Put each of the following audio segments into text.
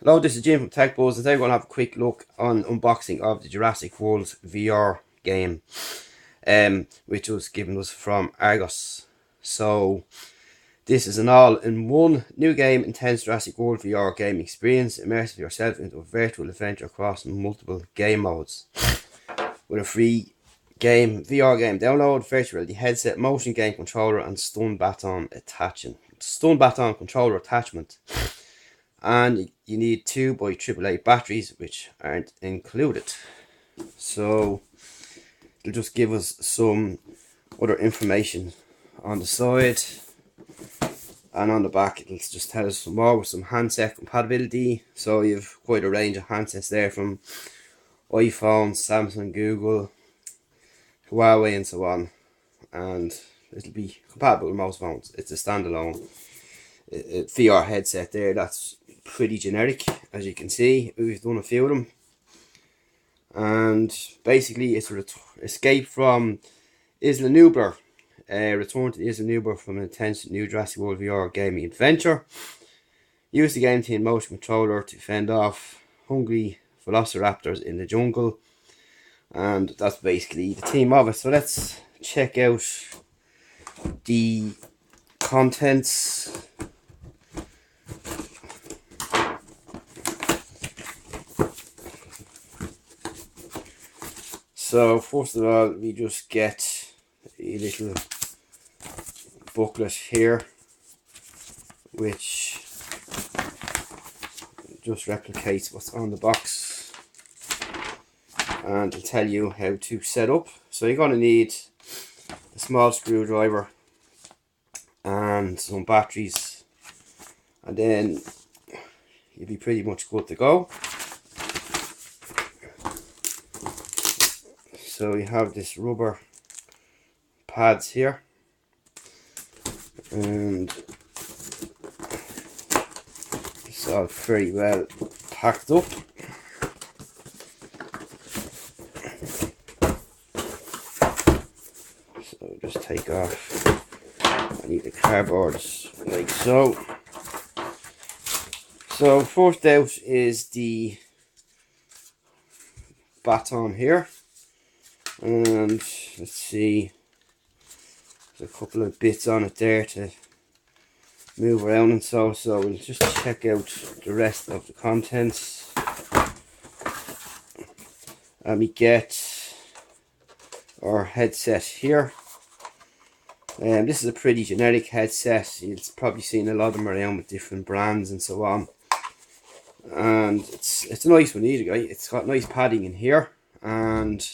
Hello, this is Jim from Tech Buzz, and today we're going to have a quick look on unboxing of the Jurassic World VR game, which was given us from Argos. So, this is an all-in-one new game, intense Jurassic World VR game experience. Immerse yourself into a virtual adventure across multiple game modes. With a free VR game download, virtual reality headset, motion game controller, and stun baton controller attachment. And you need 2 by AAA batteries, which aren't included. So it'll just give us some other information on the side, and on the back it'll just tell us some more with some handset compatibility. So you've quite a range of handsets there, from iPhone, Samsung, Google, Huawei and so on, and it'll be compatible with most phones. It's a standalone VR headset there that's pretty generic, as you can see. We've done a few of them, and basically it's escape from Isla Nublar, return to Isla Nublar from an intense new Jurassic World VR gaming adventure. Use the game team motion controller to fend off hungry velociraptors in the jungle, and that's basically the theme of it. So let's check out the contents. So first of all, we just get a little booklet here, which just replicates what's on the box, and it'll tell you how to set up. So you're going to need a small screwdriver and some batteries, and then you'll be pretty much good to go. So you have this rubber pads here, and it's all very well packed up. So just take off any of the cardboard like so. So first out is the baton here. And let's see, there's a couple of bits on it there to move around and so we'll just check out the rest of the contents. And we get our headset here. This is a pretty generic headset. You've probably seen a lot of them around with different brands and so on, and it's a nice one either. It's got nice padding in here, and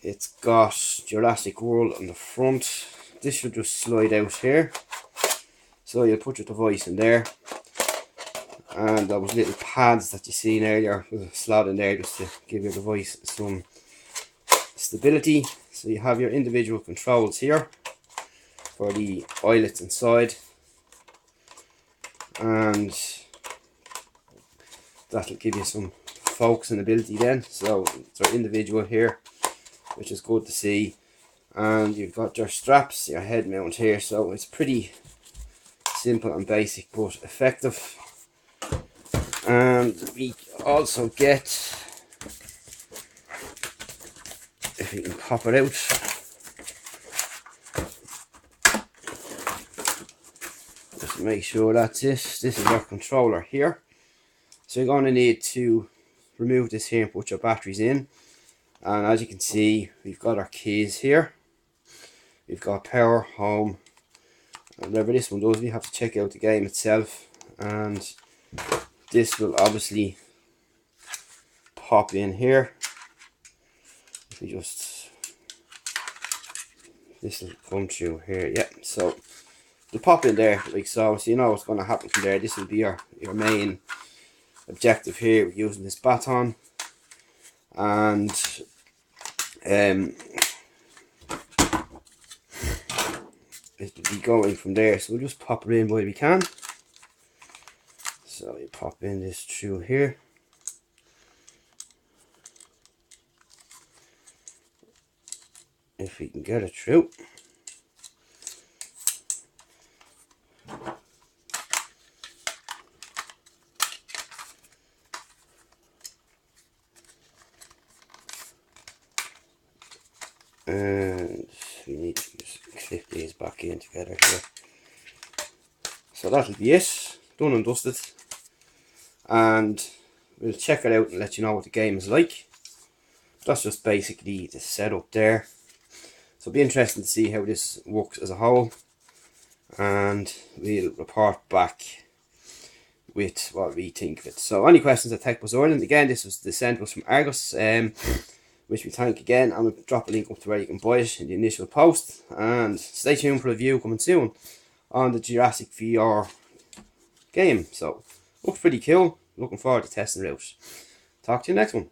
it's got Jurassic World on the front. This should just slide out here, so you'll put your device in there, and those little pads that you seen earlier, there's a slot in there just to give your device some stability. So you have your individual controls here for the eyelets inside, and that'll give you some focusing ability then. So they're individual here, which is good to see. And you've got your straps, your head mount here, so it's pretty simple and basic but effective. And we also get, if you can pop it out, just make sure that's it. This is your controller here. So you're going to need to remove this here and put your batteries in. And as you can see, we've got our keys here. We've got power, home, and whatever this one does, we have to check out the game itself. And this will obviously pop in here. If we just, this will come through here, yeah. So the pop in there like so you know what's going to happen from there. This will be your main objective here using this baton, and it'll be going from there. So we'll just pop it in while we can. So you pop in this through here. If we can get it through. back in together here. So that'll be it, done and dusted, and we'll check it out and let you know what the game is like. That's just basically the setup there. So it'll be interesting to see how this works as a whole, and we'll report back with what we think of it. So any questions at Tech Buzz Ireland, again, this was the sent was from Argos, which we thank again, and we'll drop a link up to where you can buy it in the initial post, and stay tuned for a review coming soon on the Jurassic VR game. So looks pretty cool, looking forward to testing it out. Talk to you next one.